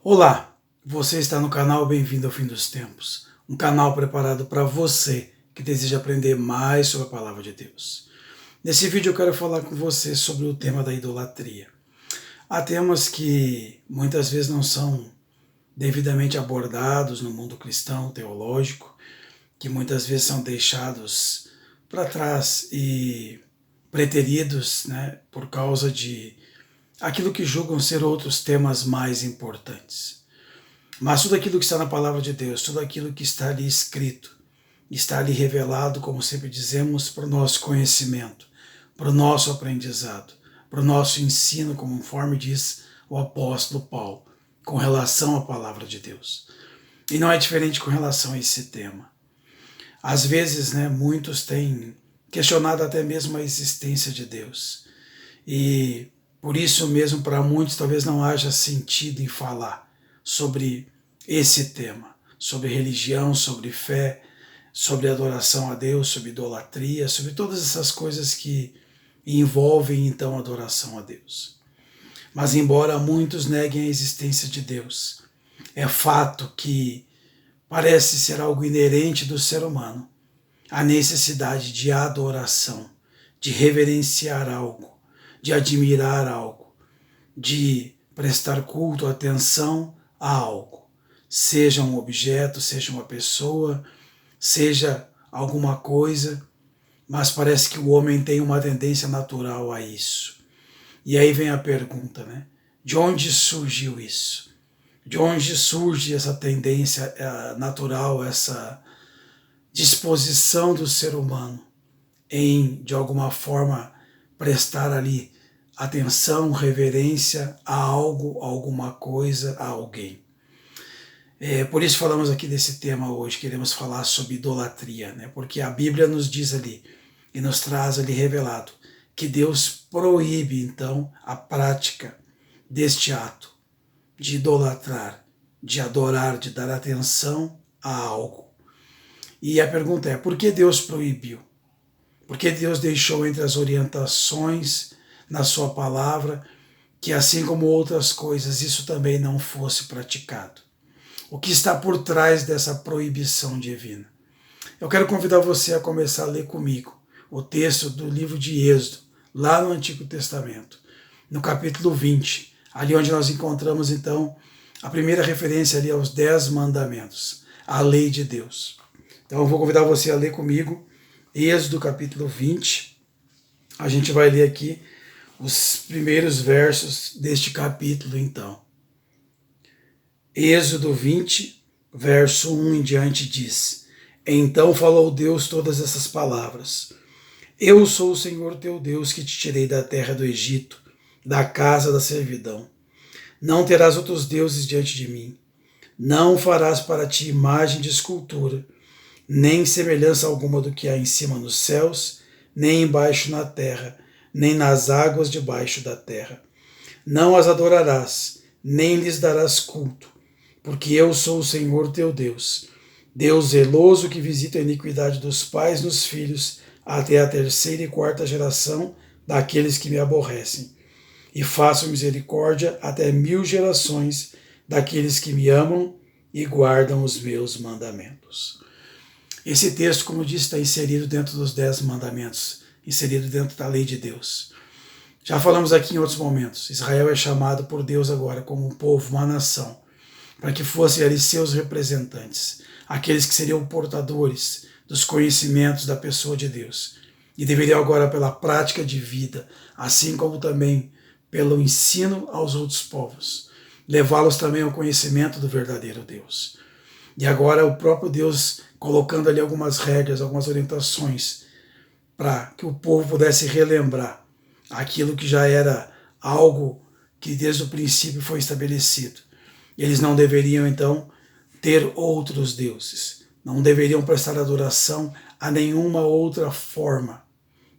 Olá, você está no canal Bem-vindo ao Fim dos Tempos, um canal preparado para você que deseja aprender mais sobre a Palavra de Deus. Nesse vídeo eu quero falar com você sobre o tema da idolatria. Há temas que muitas vezes não são devidamente abordados no mundo cristão, teológico, que muitas vezes são deixados para trás e preteridos, por causa de aquilo que julgam ser outros temas mais importantes. Mas tudo aquilo que está na palavra de Deus, tudo aquilo que está ali escrito, está ali revelado, como sempre dizemos, para o nosso conhecimento, para o nosso aprendizado, para o nosso ensino, conforme diz o apóstolo Paulo, com relação à palavra de Deus. E não é diferente com relação a esse tema. Às vezes, muitos têm questionado até mesmo a existência de Deus. E por isso mesmo, para muitos, talvez não haja sentido em falar sobre esse tema, sobre religião, sobre fé, sobre adoração a Deus, sobre idolatria, sobre todas essas coisas que envolvem então a adoração a Deus. Mas embora muitos neguem a existência de Deus, é fato que parece ser algo inerente do ser humano, a necessidade de adoração, de reverenciar algo, de admirar algo, de prestar culto, atenção a algo, seja um objeto, seja uma pessoa, seja alguma coisa, mas parece que o homem tem uma tendência natural a isso. E aí vem a pergunta, de onde surgiu isso? De onde surge essa tendência natural, essa disposição do ser humano em, de alguma forma, prestar ali atenção, reverência a algo, a alguma coisa, a alguém. Por isso falamos aqui desse tema hoje, queremos falar sobre idolatria, porque a Bíblia nos diz ali, e nos traz ali revelado, que Deus proíbe então a prática deste ato, de idolatrar, de adorar, de dar atenção a algo. E a pergunta é, por que Deus proibiu? Por que Deus deixou entre as orientações na sua palavra que, assim como outras coisas, isso também não fosse praticado? O que está por trás dessa proibição divina? Eu quero convidar você a começar a ler comigo o texto do livro de Êxodo, lá no Antigo Testamento, no capítulo 20, ali onde nós encontramos então a primeira referência ali aos 10 mandamentos, a lei de Deus. Então eu vou convidar você a ler comigo Êxodo capítulo 20, a gente vai ler aqui os primeiros versos deste capítulo então. Êxodo 20, verso 1 em diante diz: Então falou Deus todas essas palavras: Eu sou o Senhor teu Deus que te tirei da terra do Egito, da casa da servidão. Não terás outros deuses diante de mim. Não farás para ti imagem de escultura, nem semelhança alguma do que há em cima nos céus, nem embaixo na terra, nem nas águas debaixo da terra. Não as adorarás, nem lhes darás culto, porque eu sou o Senhor teu Deus, Deus zeloso que visita a iniquidade dos pais nos filhos, até a terceira e quarta geração daqueles que me aborrecem, e faço misericórdia até 1000 gerações daqueles que me amam e guardam os meus mandamentos. Esse texto, como eu disse, está inserido dentro dos 10 mandamentos, inserido dentro da lei de Deus. Já falamos aqui em outros momentos, Israel é chamado por Deus agora como um povo, uma nação, para que fossem ali seus representantes, aqueles que seriam portadores dos conhecimentos da pessoa de Deus, e deveriam agora, pela prática de vida, assim como também pelo ensino aos outros povos, levá-los também ao conhecimento do verdadeiro Deus. E agora o próprio Deus colocando ali algumas regras, algumas orientações, para que o povo pudesse relembrar aquilo que já era algo que desde o princípio foi estabelecido. Eles não deveriam, então, ter outros deuses, não deveriam prestar adoração a nenhuma outra forma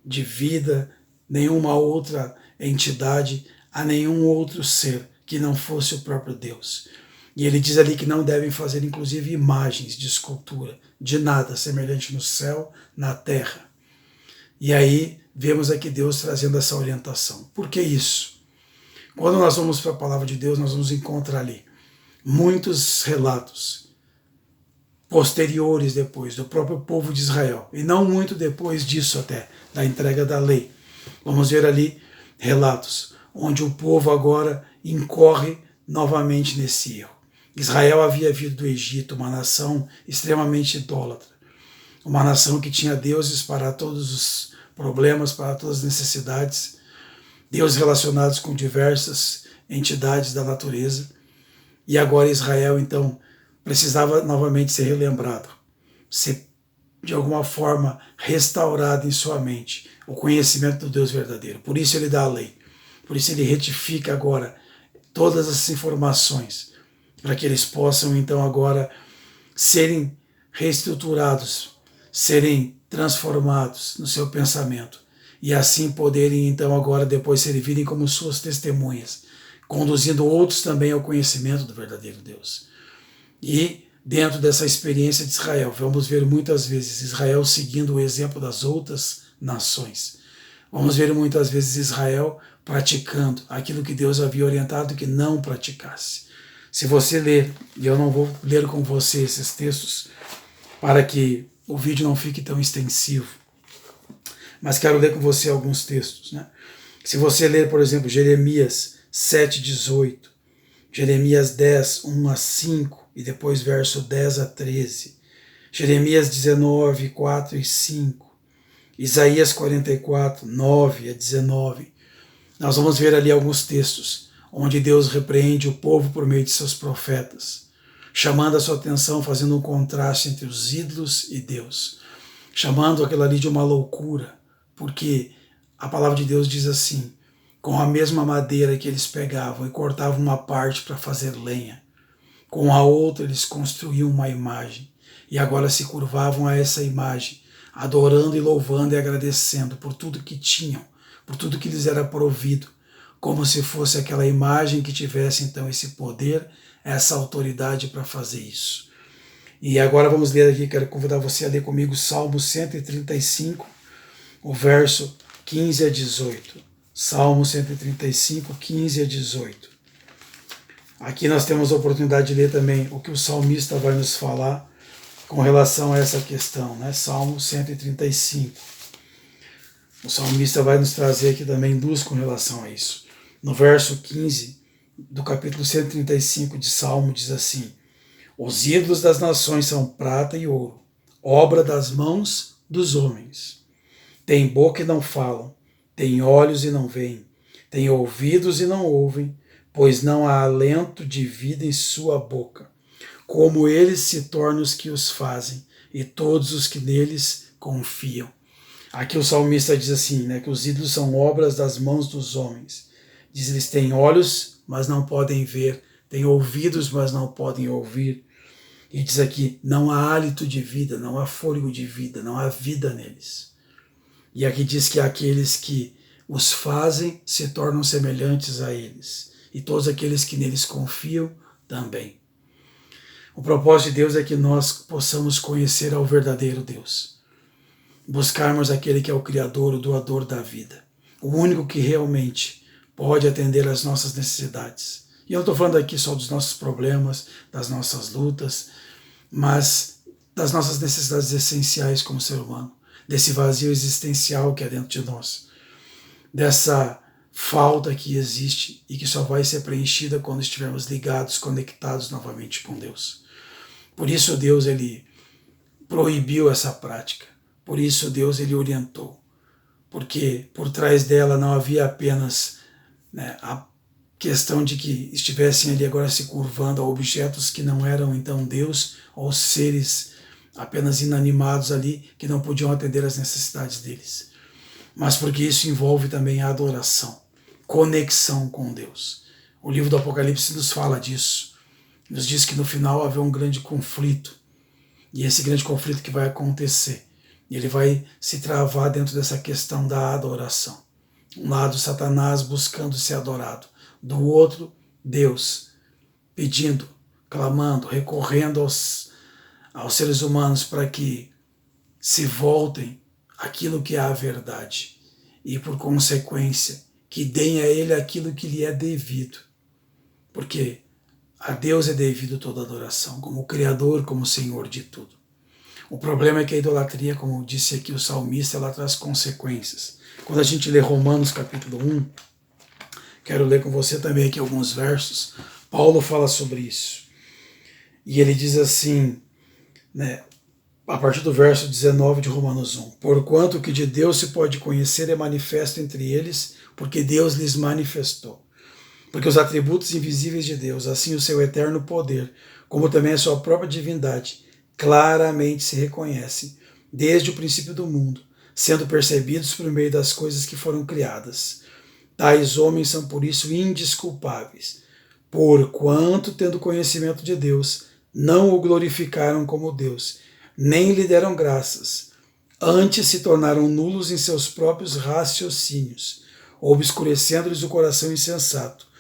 de vida, nenhuma outra entidade, a nenhum outro ser que não fosse o próprio Deus. E ele diz ali que não devem fazer, inclusive, imagens de escultura, de nada semelhante no céu, na terra. E aí vemos aqui Deus trazendo essa orientação. Por que isso? Quando nós vamos para a palavra de Deus, nós vamos encontrar ali muitos relatos posteriores depois, do próprio povo de Israel, e não muito depois disso até, da entrega da lei. Vamos ver ali relatos onde o povo agora incorre novamente nesse erro. Israel havia vindo do Egito, uma nação extremamente idólatra, uma nação que tinha deuses para todos os problemas, para todas as necessidades, deuses relacionados com diversas entidades da natureza, e agora Israel, então, precisava novamente ser relembrado, ser de alguma forma restaurado em sua mente o conhecimento do Deus verdadeiro. Por isso ele dá a lei, por isso ele retifica agora todas as informações, para que eles possam então agora serem reestruturados, serem transformados no seu pensamento e assim poderem então agora depois servirem como suas testemunhas, conduzindo outros também ao conhecimento do verdadeiro Deus. E dentro dessa experiência de Israel, vamos ver muitas vezes Israel seguindo o exemplo das outras nações. Vamos ver muitas vezes Israel praticando aquilo que Deus havia orientado que não praticasse. Se você ler, e eu não vou ler com você esses textos para que o vídeo não fique tão extensivo, mas quero ler com você alguns textos, né? Se você ler, por exemplo, Jeremias 7:18, Jeremias 10, 1 a 5, e depois verso 10 a 13, Jeremias 19, 4 e 5, Isaías 44, 9 a 19, nós vamos ver ali alguns textos onde Deus repreende o povo por meio de seus profetas, chamando a sua atenção, fazendo um contraste entre os ídolos e Deus, chamando aquilo ali de uma loucura, porque a palavra de Deus diz assim: com a mesma madeira que eles pegavam e cortavam uma parte para fazer lenha, com a outra eles construíam uma imagem e agora se curvavam a essa imagem, adorando e louvando e agradecendo por tudo que tinham, por tudo que lhes era provido, como se fosse aquela imagem que tivesse então esse poder, essa autoridade para fazer isso. E agora vamos ler aqui, quero convidar você a ler comigo Salmo 135, o verso 15 a 18. Salmo 135, 15 a 18. Aqui nós temos a oportunidade de ler também o que o salmista vai nos falar com relação a essa questão, né? Salmo 135. O salmista vai nos trazer aqui também luz com relação a isso. No verso 15 do capítulo 135 de Salmo diz assim: os ídolos das nações são prata e ouro, obra das mãos dos homens. Têm boca e não falam, têm olhos e não veem, têm ouvidos e não ouvem, pois não há alento de vida em sua boca. Como eles se tornam os que os fazem, e todos os que neles confiam. Aqui o salmista diz assim, né, que os ídolos são obras das mãos dos homens. Diz, eles têm olhos, mas não podem ver, têm ouvidos, mas não podem ouvir. E diz aqui, não há hálito de vida, não há fôlego de vida, não há vida neles. E aqui diz que aqueles que os fazem se tornam semelhantes a eles, e todos aqueles que neles confiam também. O propósito de Deus é que nós possamos conhecer ao verdadeiro Deus, buscarmos aquele que é o Criador, o doador da vida, o único que realmente pode atender às nossas necessidades. E eu não estou falando aqui só dos nossos problemas, das nossas lutas, mas das nossas necessidades essenciais como ser humano, desse vazio existencial que é dentro de nós, dessa falta que existe e que só vai ser preenchida quando estivermos ligados, conectados novamente com Deus. Por isso Deus ele proibiu essa prática, por isso Deus ele orientou, porque por trás dela não havia apenas, né, a questão de que estivessem ali agora se curvando a objetos que não eram então Deus, ou seres apenas inanimados ali que não podiam atender às necessidades deles, mas porque isso envolve também a adoração, conexão com Deus. O livro do Apocalipse nos fala disso, nos diz que no final haverá um grande conflito, e esse grande conflito que vai acontecer, ele vai se travar dentro dessa questão da adoração. Um lado, Satanás buscando ser adorado, do outro, Deus pedindo, clamando, recorrendo aos seres humanos para que se voltem àquilo que é a verdade e, por consequência, que deem a ele aquilo que lhe é devido. Porque A Deus é devido toda adoração, como Criador, como Senhor de tudo. O problema é que a idolatria, como disse aqui o salmista, ela traz consequências. Quando a gente lê Romanos capítulo 1, quero ler com você também aqui alguns versos, Paulo fala sobre isso. E ele diz assim, né, a partir do verso 19 de Romanos 1, porquanto o que de Deus se pode conhecer é manifesto entre eles, porque Deus lhes manifestou. Porque os atributos invisíveis de Deus, assim o seu eterno poder, como também a sua própria divindade, claramente se reconhecem desde o princípio do mundo, sendo percebidos por meio das coisas que foram criadas. Tais homens são por isso indesculpáveis, porquanto, tendo conhecimento de Deus, não o glorificaram como Deus, nem lhe deram graças, antes se tornaram nulos em seus próprios raciocínios, obscurecendo-lhes o coração insensato.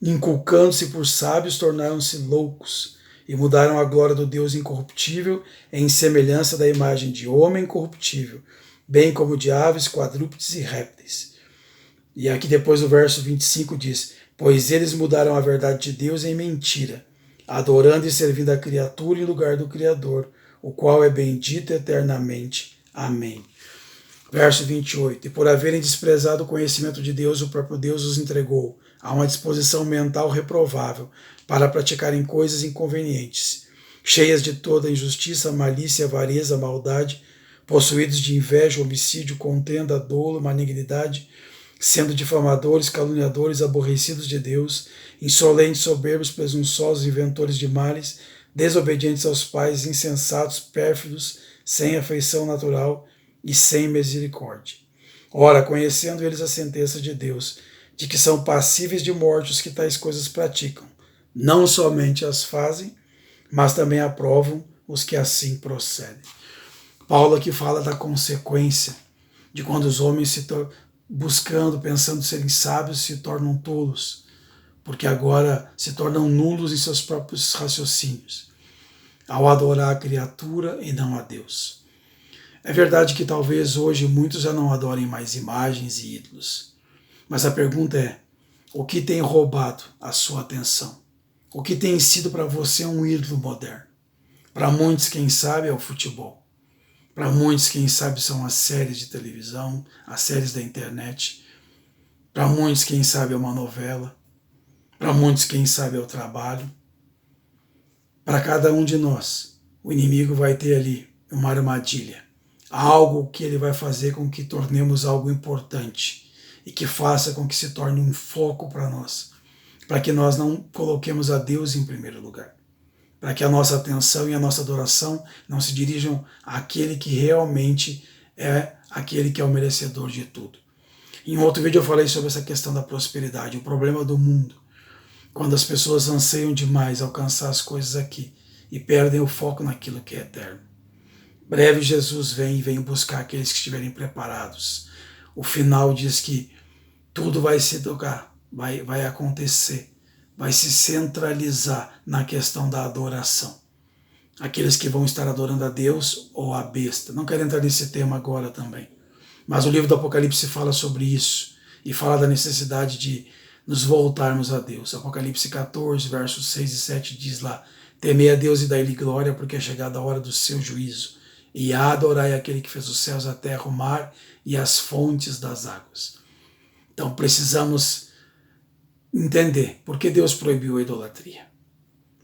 Inculcando-se por sábios, tornaram-se loucos e mudaram a glória do Deus incorruptível em semelhança da imagem de homem corruptível, bem como de aves, quadrúpedes e répteis. E aqui depois o verso 25 diz, pois eles mudaram a verdade de Deus em mentira, adorando e servindo a criatura em lugar do Criador, o qual é bendito eternamente. Amém. Verso 28, e por haverem desprezado o conhecimento de Deus, o próprio Deus os entregou a uma disposição mental reprovável para praticarem coisas inconvenientes, cheias de toda injustiça, malícia, avareza, maldade, possuídos de inveja, homicídio, contenda, dolo, malignidade, sendo difamadores, caluniadores, aborrecidos de Deus, insolentes, soberbos, presunçosos, inventores de males, desobedientes aos pais, insensatos, pérfidos, sem afeição natural e sem misericórdia. Ora, conhecendo eles a sentença de Deus, de que são passíveis de morte os que tais coisas praticam, não somente as fazem, mas também aprovam os que assim procedem. Paulo aqui fala da consequência de quando os homens se buscando, pensando serem sábios, se tornam tolos, porque agora se tornam nulos em seus próprios raciocínios, ao adorar a criatura e não a Deus. É verdade que talvez hoje muitos já não adorem mais imagens e ídolos, mas a pergunta é, o que tem roubado a sua atenção? O que tem sido para você um ídolo moderno? Para muitos, quem sabe, é o futebol. Para muitos, quem sabe, são as séries de televisão, as séries da internet. Para muitos, quem sabe, é uma novela. Para muitos, quem sabe, é o trabalho. Para cada um de nós, o inimigo vai ter ali uma armadilha. Algo que ele vai fazer com que tornemos algo importante e que faça com que se torne um foco para nós, para que nós não coloquemos a Deus em primeiro lugar, para que a nossa atenção e a nossa adoração não se dirijam àquele que realmente é aquele que é o merecedor de tudo. Em outro vídeo eu falei sobre essa questão da prosperidade, o problema do mundo, quando as pessoas anseiam demais alcançar as coisas aqui e perdem o foco naquilo que é eterno. Breve Jesus vem e vem buscar aqueles que estiverem preparados. O final diz que tudo vai se tocar, vai acontecer, vai se centralizar na questão da adoração. Aqueles que vão estar adorando a Deus ou a besta. Não quero entrar nesse tema agora também. Mas o livro do Apocalipse fala sobre isso e fala da necessidade de nos voltarmos a Deus. Apocalipse 14, versos 6 e 7 diz lá, temei a Deus e dai-lhe glória, porque é chegada a hora do seu juízo. E adorai aquele que fez os céus, a terra, o mar e as fontes das águas. Então precisamos entender por que Deus proibiu a idolatria.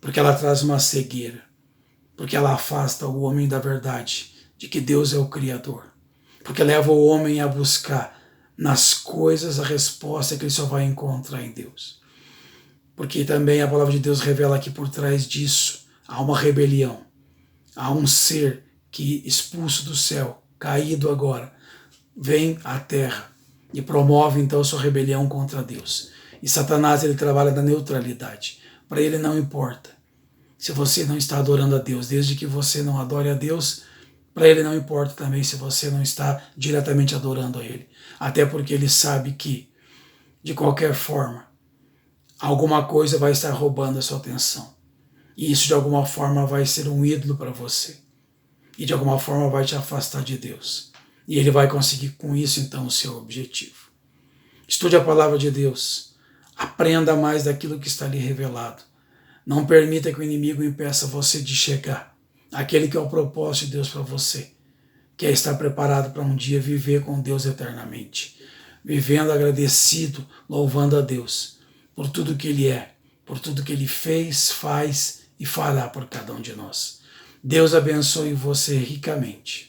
Porque ela traz uma cegueira. Porque ela afasta o homem da verdade, de que Deus é o Criador. Porque leva o homem a buscar nas coisas a resposta que ele só vai encontrar em Deus. Porque também a palavra de Deus revela que por trás disso há uma rebelião. Há um ser que, expulso do céu, caído agora, vem à terra e promove então sua rebelião contra Deus. E Satanás, ele trabalha na neutralidade. Para ele não importa se você não está adorando a Deus, desde que você não adore a Deus, para ele não importa também se você não está diretamente adorando a ele. Até porque ele sabe que, de qualquer forma, alguma coisa vai estar roubando a sua atenção. E isso de alguma forma vai ser um ídolo para você. E de alguma forma vai te afastar de Deus. E ele vai conseguir com isso então o seu objetivo. Estude a palavra de Deus. Aprenda mais daquilo que está ali revelado. Não permita que o inimigo impeça você de chegar àquele que é o propósito de Deus para você, que é estar preparado para um dia viver com Deus eternamente, vivendo agradecido, louvando a Deus por tudo que Ele é, por tudo que Ele fez, faz e fará por cada um de nós. Deus abençoe você ricamente.